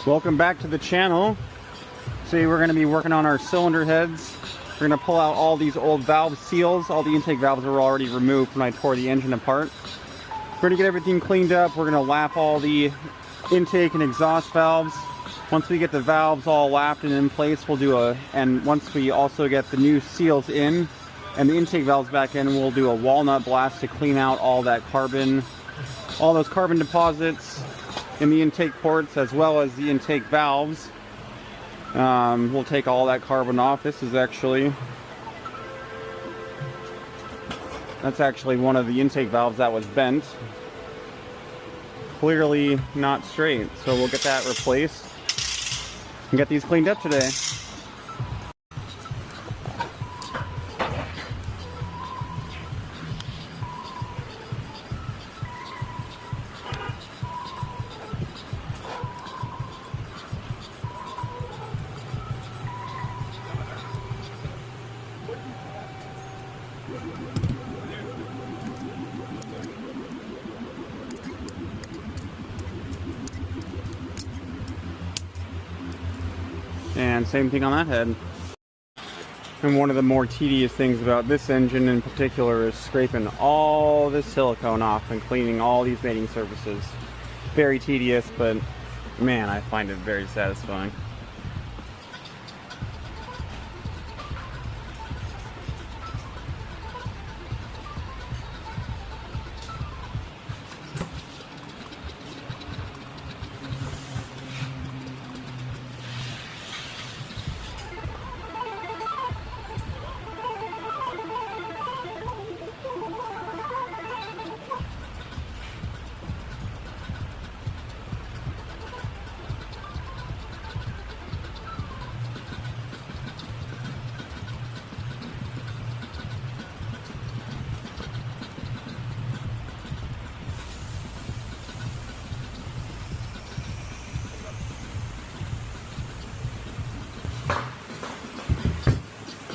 Welcome back to the channel. Today we're going to be working on our cylinder heads. We're going to pull out all these old valve seals. All the intake valves were already removed when I tore the engine apart. We're going to get everything cleaned up. We're going to lap all the intake and exhaust valves. Once we get the valves all lapped and in place, we'll do and once we also get the new seals in and the intake valves back in, we'll do a walnut blast to clean out all that carbon, all those carbon deposits in the intake ports as well as the intake valves. We'll take all that carbon off. This is actually, that's actually one of the intake valves that was bent. Clearly not straight, so we'll get that replaced and get these cleaned up today. And same thing on that head. And one of the more tedious things about this engine in particular is scraping all this silicone off and cleaning all these mating surfaces. Very tedious, but man, I find it very satisfying.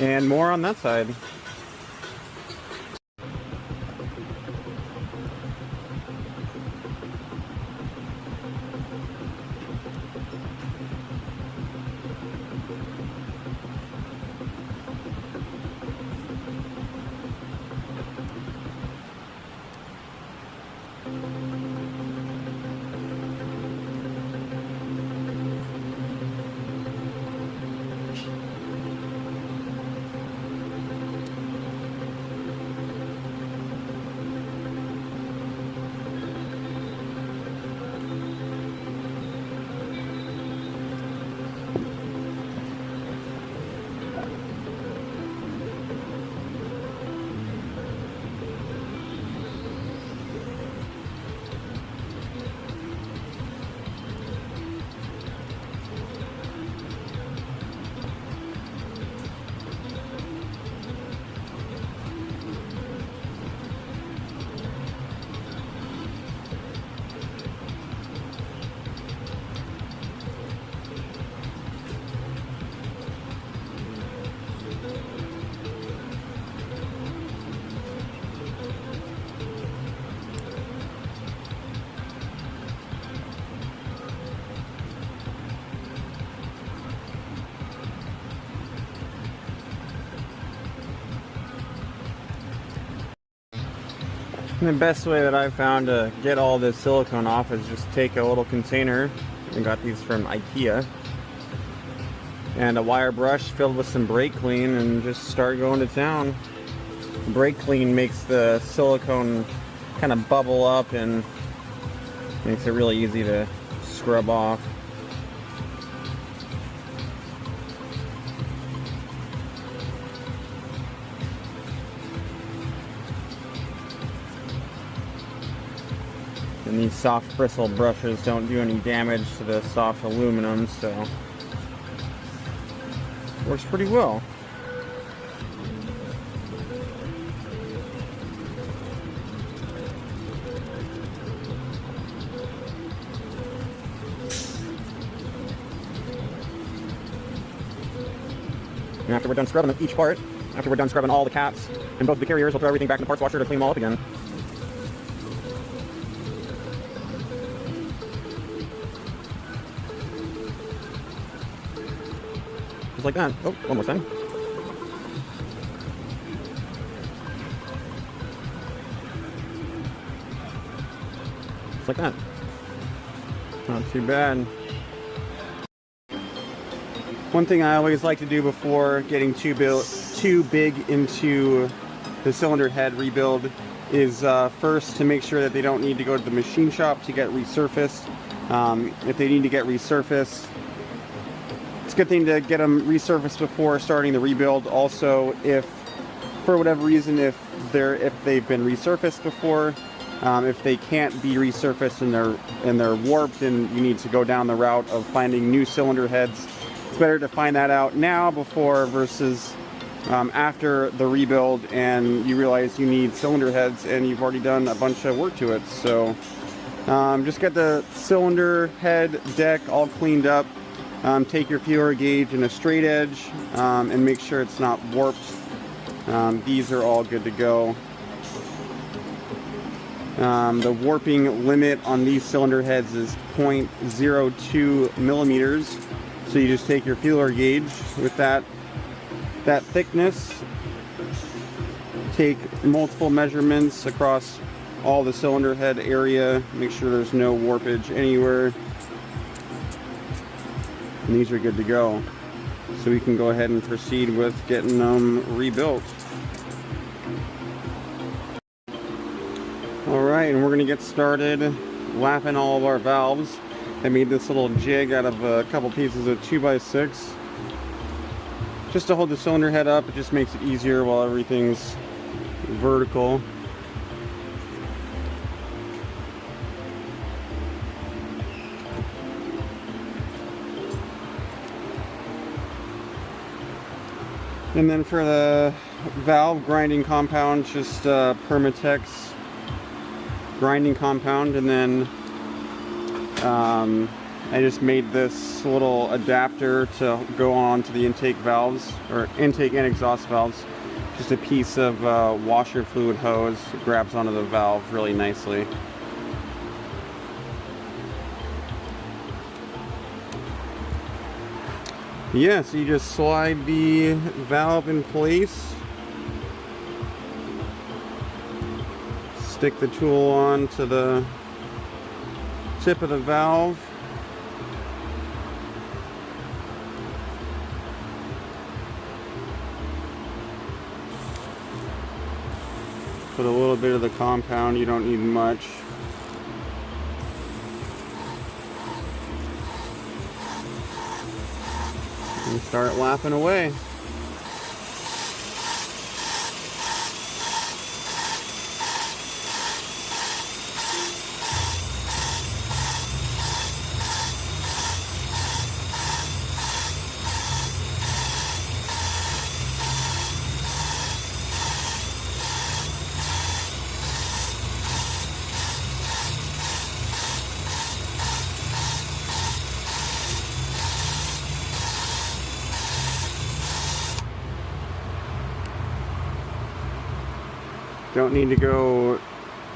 And more on that side. And the best way that I've found to get all this silicone off is just take a little container. I got these from IKEA. And a wire brush filled with some brake clean and just start going to town. Brake clean makes the silicone kind of bubble up and makes it really easy to scrub off. And these soft bristle brushes don't do any damage to the soft aluminum, so works pretty well. And after we're done scrubbing each part, after we're done scrubbing all the caps and both the carriers, we'll throw everything back in the parts washer to clean them all up again. Just like that. Oh, one more time. Just like that. Not too bad. One thing I always like to do before getting too big into the cylinder head rebuild is first to make sure that they don't need to go to the machine shop to get resurfaced. If they need to get resurfaced, it's a good thing to get them resurfaced before starting the rebuild. Also, if for whatever reason, if they've been resurfaced before, if they can't be resurfaced and they're warped, and you need to go down the route of finding new cylinder heads, it's better to find that out now before versus after the rebuild and you realize you need cylinder heads and you've already done a bunch of work to it. So just get the cylinder head deck all cleaned up. Take your feeler gauge in a straight edge and make sure it's not warped. These are all good to go. The warping limit on these cylinder heads is 0.02 millimeters. So you just take your feeler gauge with that thickness, take multiple measurements across all the cylinder head area, make sure there's no warpage anywhere, and these are good to go. So we can go ahead and proceed with getting them rebuilt. Alright, and we're going to get started lapping all of our valves. I made this little jig out of a couple pieces of 2x6 just to hold the cylinder head up. It just makes it easier while everything's vertical. And then for the valve grinding compound, just Permatex grinding compound, and then I just made this little adapter to go on to the intake valves, or intake and exhaust valves. Just a piece of washer fluid hose. It grabs onto the valve really nicely. Yeah, so you just slide the valve in place. Stick the tool on to the tip of the valve. Put a little bit of the compound, you don't need much. And start lapping away.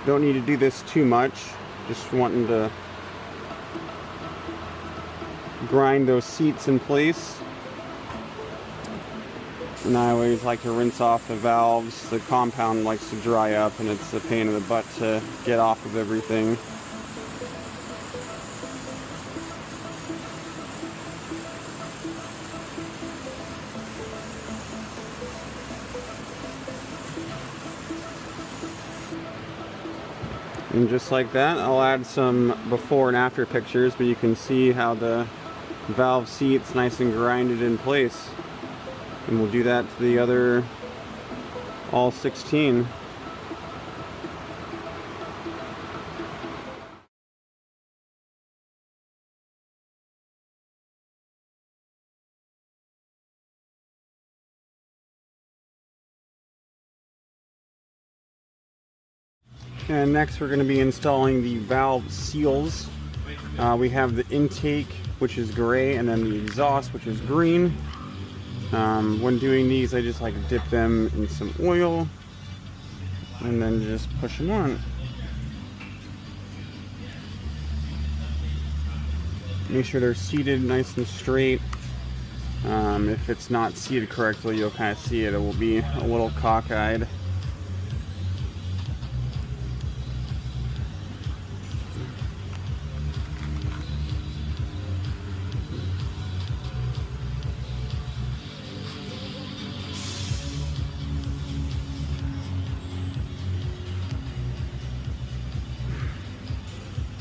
Don't need to do this too much. Just wanting to grind those seats in place. And I always like to rinse off the valves. The compound likes to dry up and it's a pain in the butt to get off of everything. And just like that, I'll add some before and after pictures, but you can see how the valve seat's nice and grinded in place. And we'll do that to the other all 16. And next we're going to be installing the valve seals. We have the intake, which is gray, and then the exhaust, which is green. When doing these, I just like to dip them in some oil and then just push them on. Make sure they're seated nice and straight. If it's not seated correctly, you'll kind of see it. It will be a little cockeyed.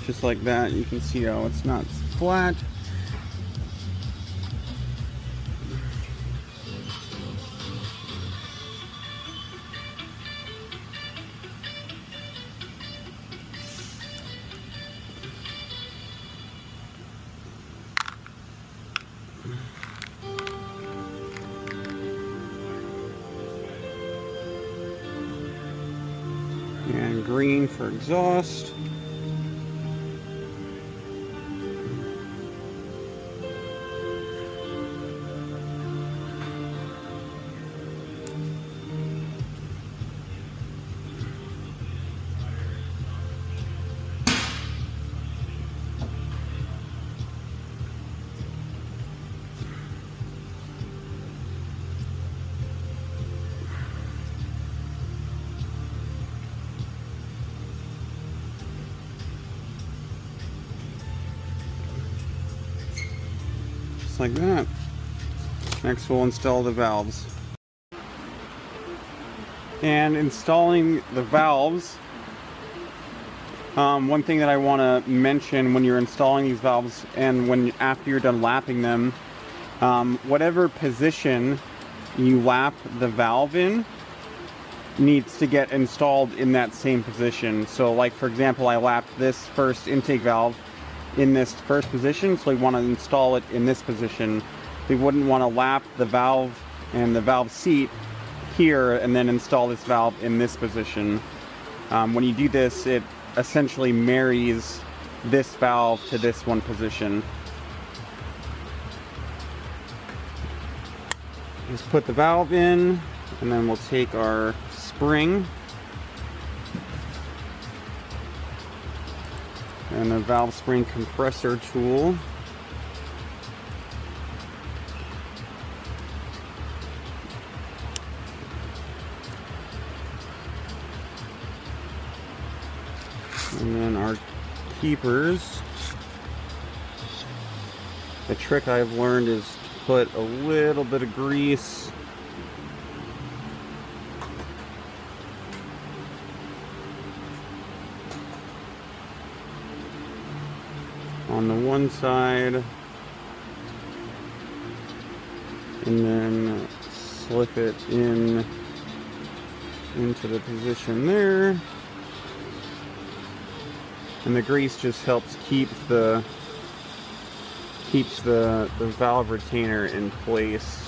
Just like that, you can see how it's not flat. And green for exhaust. Like that. Next we'll install the valves. And installing the valves, one thing that I want to mention when you're installing these valves and after you're done lapping them, whatever position you lap the valve in needs to get installed in that same position. So like for example, I lapped this first intake valve in this first position, so we want to install it in this position. We wouldn't want to lap the valve and the valve seat here and then install this valve in this position. When you do this, it essentially marries this valve to this one position. Just put the valve in, and then we'll take our spring and the valve spring compressor tool. And then our keepers. The trick I've learned is to put a little bit of grease on the one side and then slip it into the position there, and the grease just helps keeps the valve retainer in place.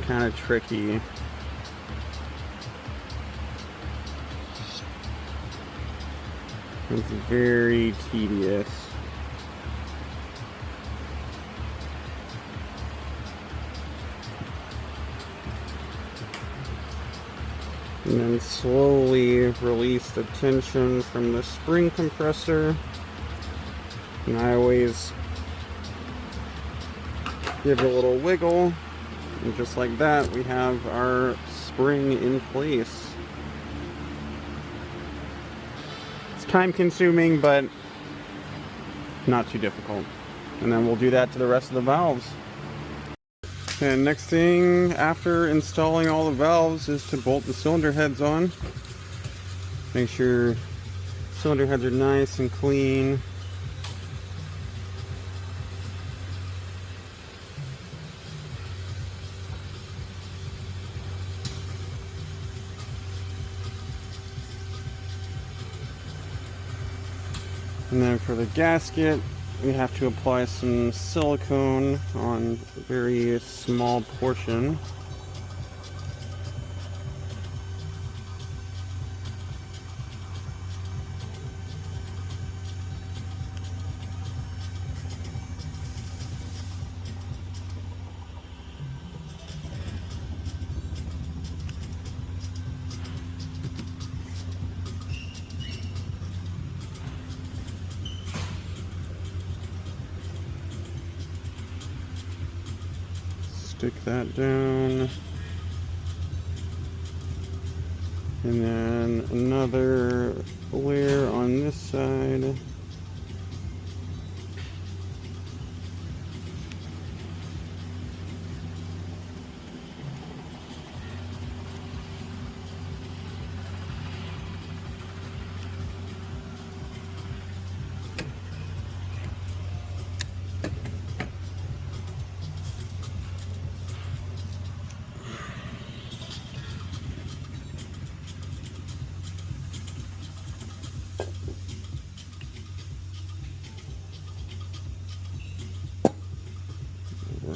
Kind of tricky. It's very tedious. And then slowly release the tension from the spring compressor. And I always give it a little wiggle. And just like that, we have our spring in place. It's time consuming, but not too difficult. And then we'll do that to the rest of the valves. And next thing after installing all the valves is to bolt the cylinder heads on. Make sure cylinder heads are nice and clean. And then for the gasket, we have to apply some silicone on a very small portion. Stick that down. And then another layer on this side.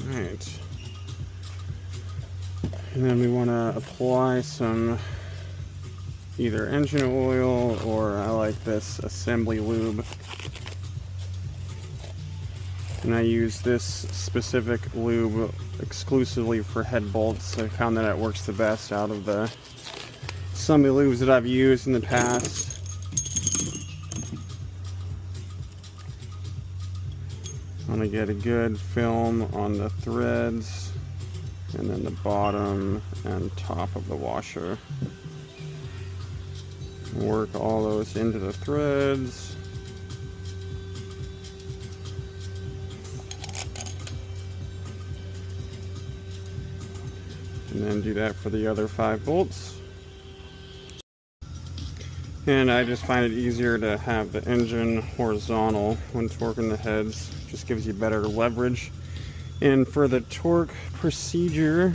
Right. And then we want to apply some either engine oil, or I like this assembly lube. And I use this specific lube exclusively for head bolts. I found that it works the best out of the assembly lubes that I've used in the past. I want to get a good film on the threads, and then the bottom and top of the washer. Work all those into the threads. And then do that for the other 5 bolts. And I just find it easier to have the engine horizontal when torquing the heads. Just gives you better leverage. And for the torque procedure,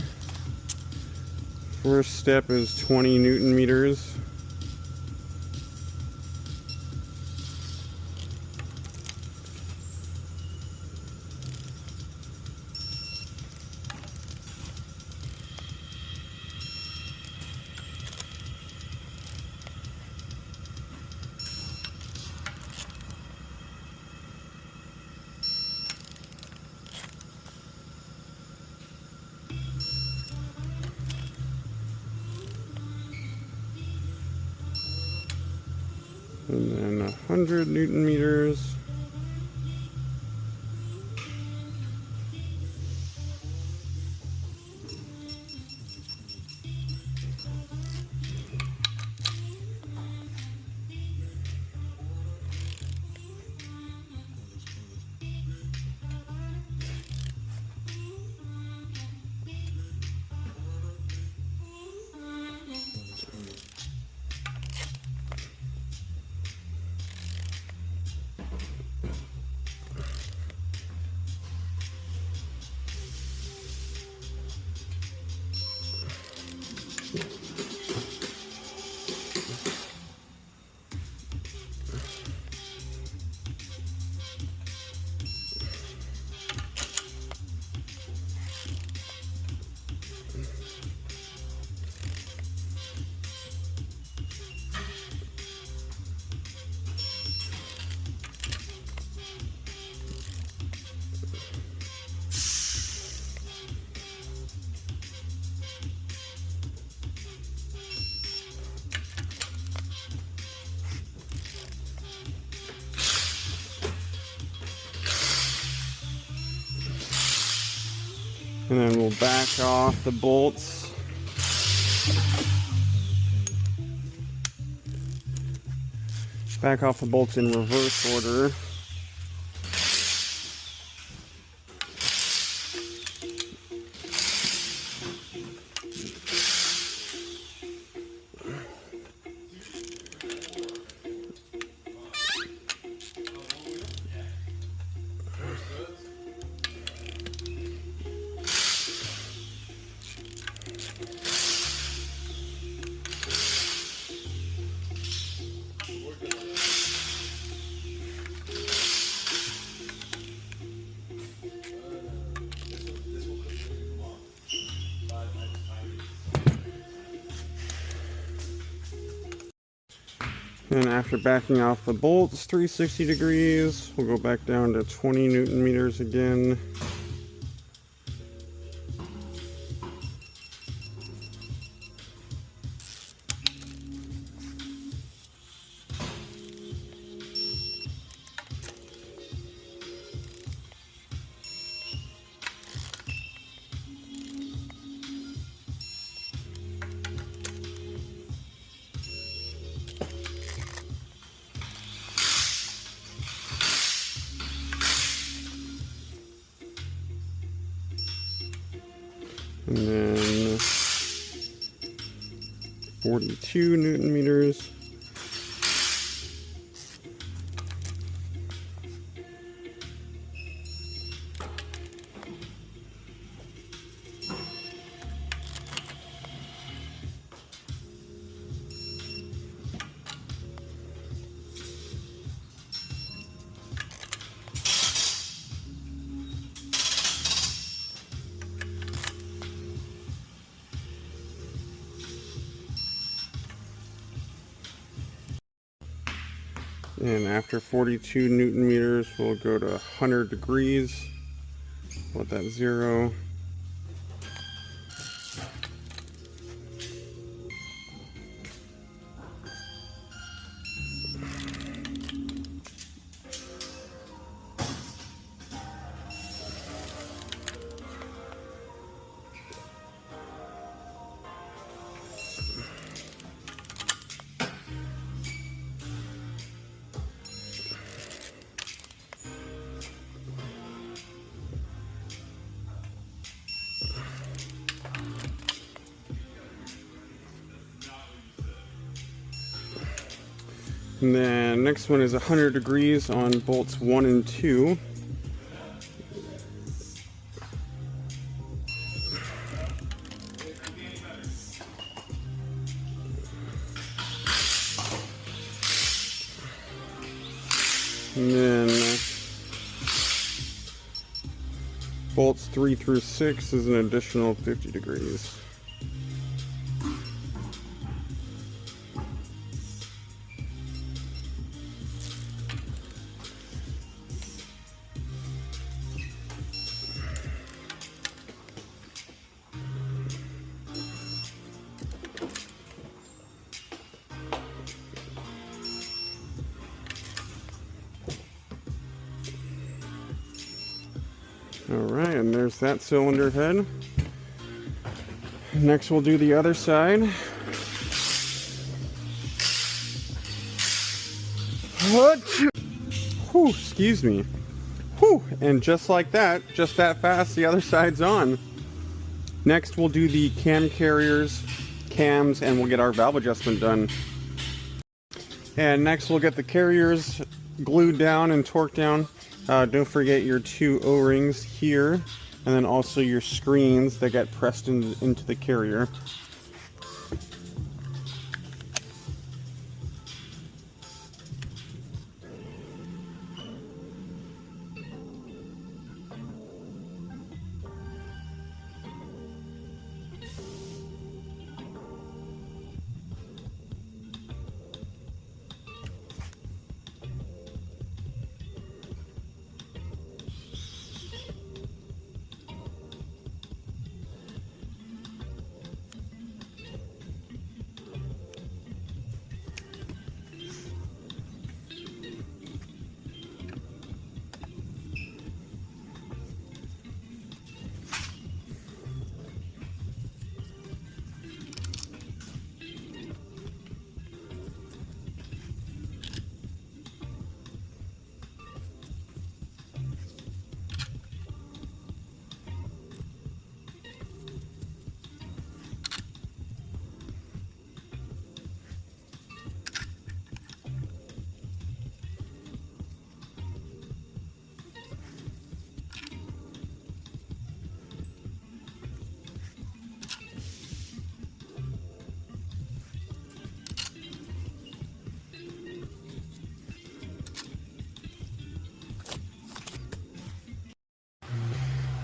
first step is 20 Newton meters. And then 100 Newton meters. And then we'll back off the bolts. Back off the bolts in reverse order. And after backing off the bolts 360 degrees, we'll go back down to 20 Newton meters again. And then 42 Newton meters. And after 42 Newton meters, we'll go to 100 degrees. Let that zero. And then next one is 100 degrees on bolts 1 and 2. And then bolts 3 through 6 is an additional 50 degrees. Alright, and there's that cylinder head. Next we'll do the other side. Whew, excuse me. Whew, and just like that, just that fast, the other side's on. Next we'll do the cam carriers, cams, and we'll get our valve adjustment done. And next we'll get the carriers glued down and torqued down. Don't forget your 2 O-rings here, and then also your screens that get pressed into the carrier.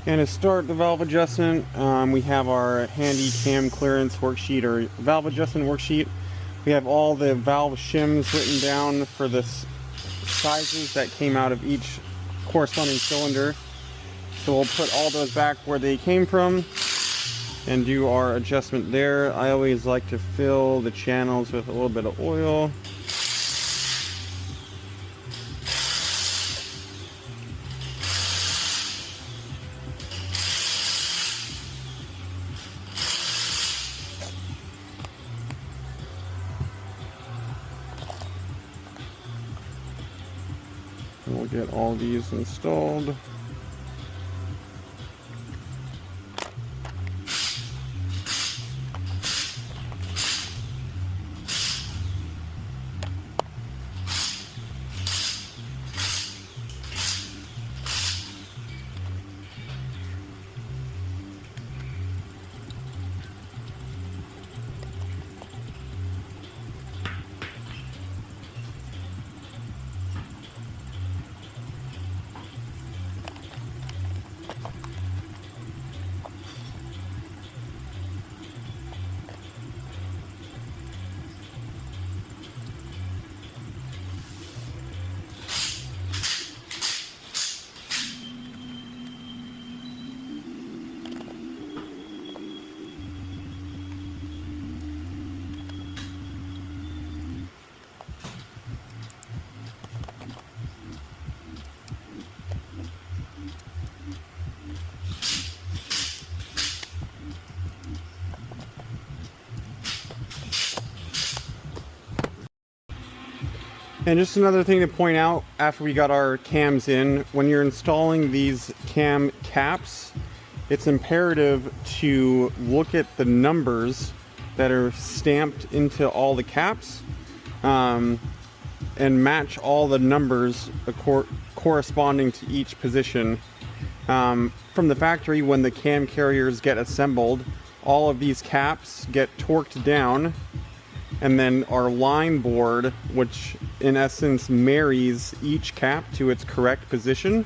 And to start the valve adjustment, we have our handy cam clearance worksheet or valve adjustment worksheet. We have all the valve shims written down for the sizes that came out of each corresponding cylinder. So we'll put all those back where they came from and do our adjustment there. I always like to fill the channels with a little bit of oil. We'll get all these installed. And just another thing to point out after we got our cams in, when you're installing these cam caps, it's imperative to look at the numbers that are stamped into all the caps and match all the numbers corresponding to each position. From the factory, when the cam carriers get assembled, all of these caps get torqued down, and then our line board, which in essence marries each cap to its correct position.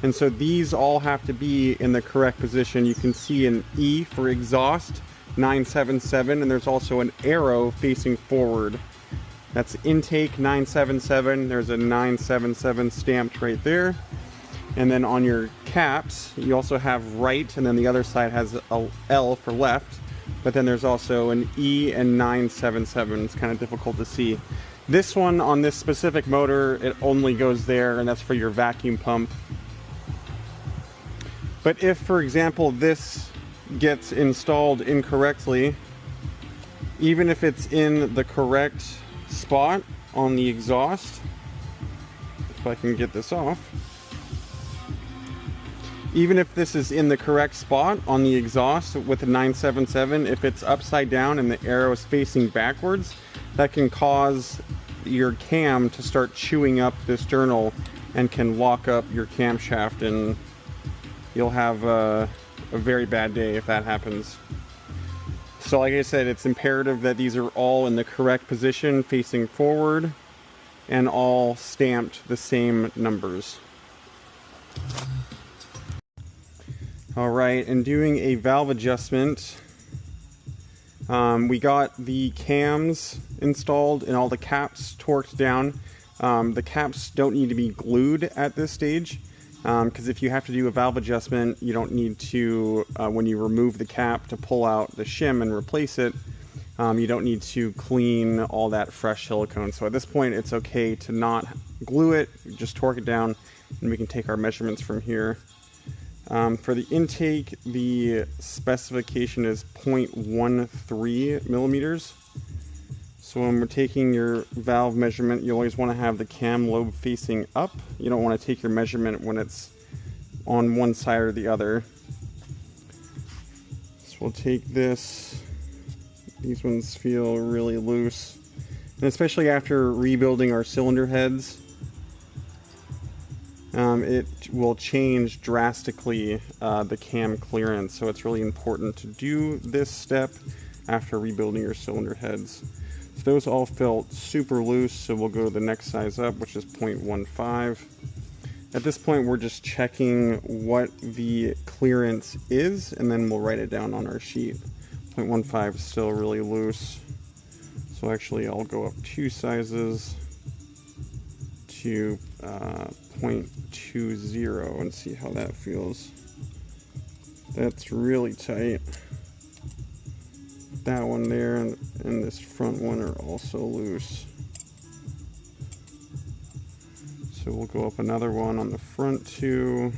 And so these all have to be in the correct position. You can see an E for exhaust 977, and there's also an arrow facing forward. That's intake 977. There's a 977 stamped right there. And then on your caps, you also have right, and then the other side has a L for left. But then there's also an E and 977. It's kind of difficult to see. This one, on this specific motor, it only goes there, and that's for your vacuum pump. But if, for example, this gets installed incorrectly, even if it's in the correct spot on the exhaust, if I can get this off, even if this is in the correct spot on the exhaust with the 977, if it's upside down and the arrow is facing backwards, that can cause your cam to start chewing up this journal and can lock up your camshaft, and you'll have a very bad day if that happens. So like I said, it's imperative that these are all in the correct position facing forward and all stamped the same numbers. Alright, and doing a valve adjustment, we got the cams installed and all the caps torqued down. The caps don't need to be glued at this stage, because if you have to do a valve adjustment, you don't need to, when you remove the cap to pull out the shim and replace it, you don't need to clean all that fresh silicone. So at this point, it's okay to not glue it, just torque it down, and we can take our measurements from here. For the intake, the specification is 0.13 millimeters. So when we're taking your valve measurement, you always want to have the cam lobe facing up. You don't want to take your measurement when it's on one side or the other. So we'll take this. These ones feel really loose. And especially after rebuilding our cylinder heads, it will change drastically the cam clearance. So it's really important to do this step after rebuilding your cylinder heads. So those all felt super loose, so we'll go to the next size up, which is 0.15. At this point, we're just checking what the clearance is, and then we'll write it down on our sheet. 0.15 is still really loose. So actually, I'll go up 2 sizes to 0.20 and see how that feels. That's really tight. That one there and this front one are also loose. So we'll go up another one on the front too.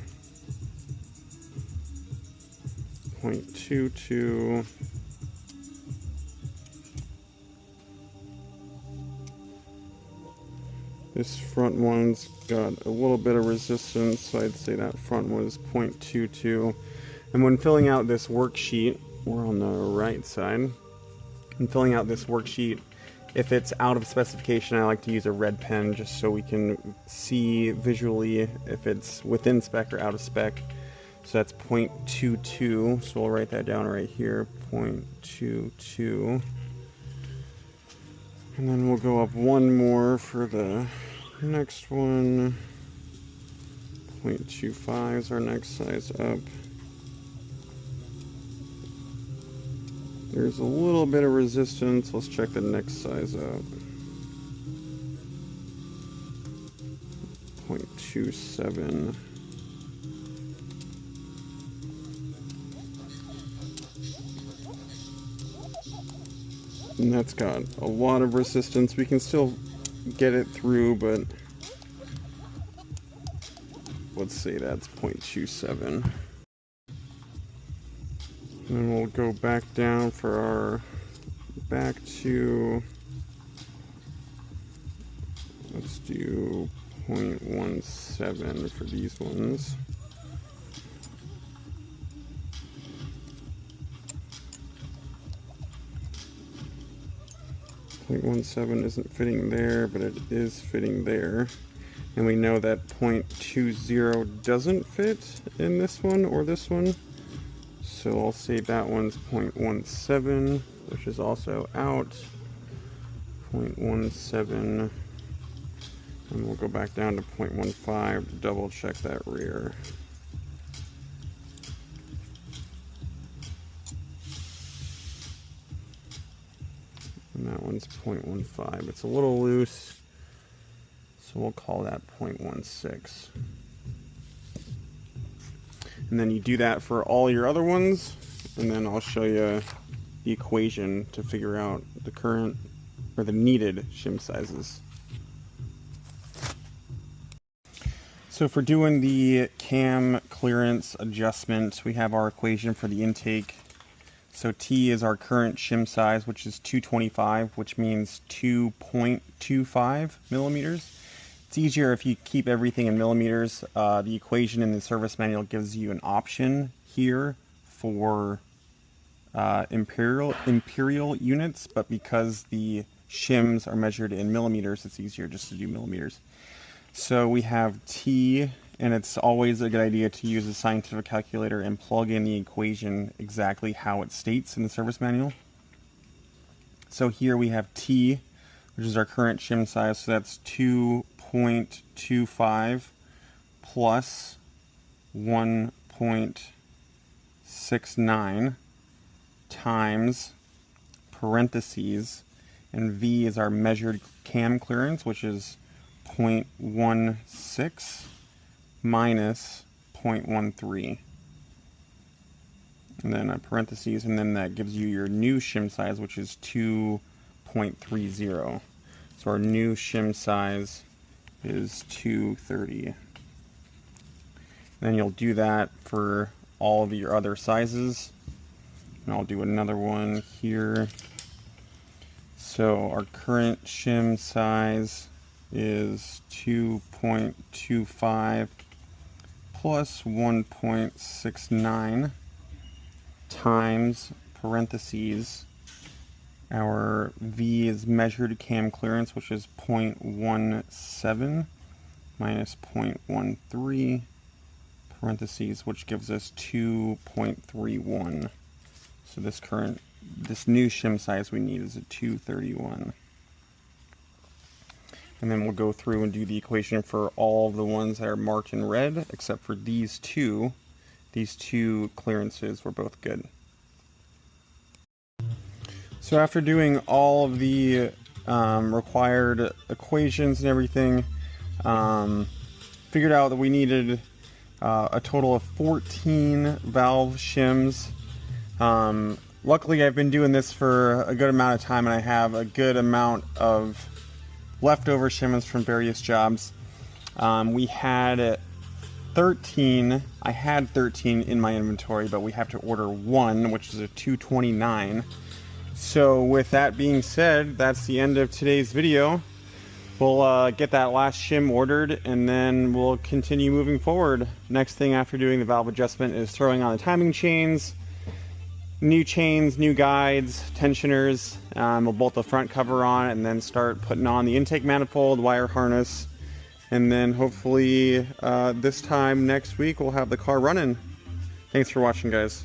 0.22. This front one's got a little bit of resistance, so I'd say that front one is 0.22. And when filling out this worksheet, we're on the right side. When filling out this worksheet, if it's out of specification, I like to use a red pen just so we can see visually if it's within spec or out of spec. So that's 0.22, so we'll write that down right here, 0.22. And then we'll go up one more for the next one. 0.25 is our next size up. There's a little bit of resistance. Let's check the next size up. 0.27. And that's got a lot of resistance. We can still get it through, but let's say that's 0.27. And then we'll go back down for our back to Let's do 0.17 for these ones. .17 isn't fitting there, but it is fitting there. And we know that 0.20 doesn't fit in this one or this one. So I'll say that one's 0.17, which is also out. 0.17. And we'll go back down to 0.15 to double check that rear. And that one's 0.15. It's a little loose, so we'll call that 0.16. And then you do that for all your other ones, and then I'll show you the equation to figure out the current or the needed shim sizes. So for doing the cam clearance adjustment, we have our equation for the intake. So T is our current shim size, which is 225, which means 2.25 millimeters. It's easier if you keep everything in millimeters. The equation in the service manual gives you an option here for imperial units, but because the shims are measured in millimeters, it's easier just to do millimeters. So we have T, and it's always a good idea to use a scientific calculator and plug in the equation exactly how it states in the service manual. So here we have T, which is our current shim size, so that's 2.25 plus 1.69 times parentheses, and V is our measured cam clearance, which is 0.16 minus 0.13, and then a parentheses, and then that gives you your new shim size, which is 2.30. So our new shim size is 230. And then you'll do that for all of your other sizes. And I'll do another one here. So our current shim size is 2.25 plus 1.69 times parentheses. Our V is measured cam clearance, which is 0.17 minus 0.13 parentheses, which gives us 2.31. So this new shim size we need is a 231. And then we'll go through and do the equation for all of the ones that are marked in red, except for these two. These two clearances were both good. So after doing all of the required equations and everything, figured out that we needed a total of 14 valve shims. Luckily, I've been doing this for a good amount of time, and I have a good amount of leftover shims from various jobs. We had 13. I had 13 in my inventory, but we have to order one, which is a 229. So with that being said, that's the end of today's video. We'll get that last shim ordered, and then we'll continue moving forward. Next thing after doing the valve adjustment is throwing on the timing chains, new chains, new guides, tensioners. We'll bolt the front cover on, and then start putting on the intake manifold, wire harness, and then hopefully this time next week we'll have the car running. Thanks for watching, guys.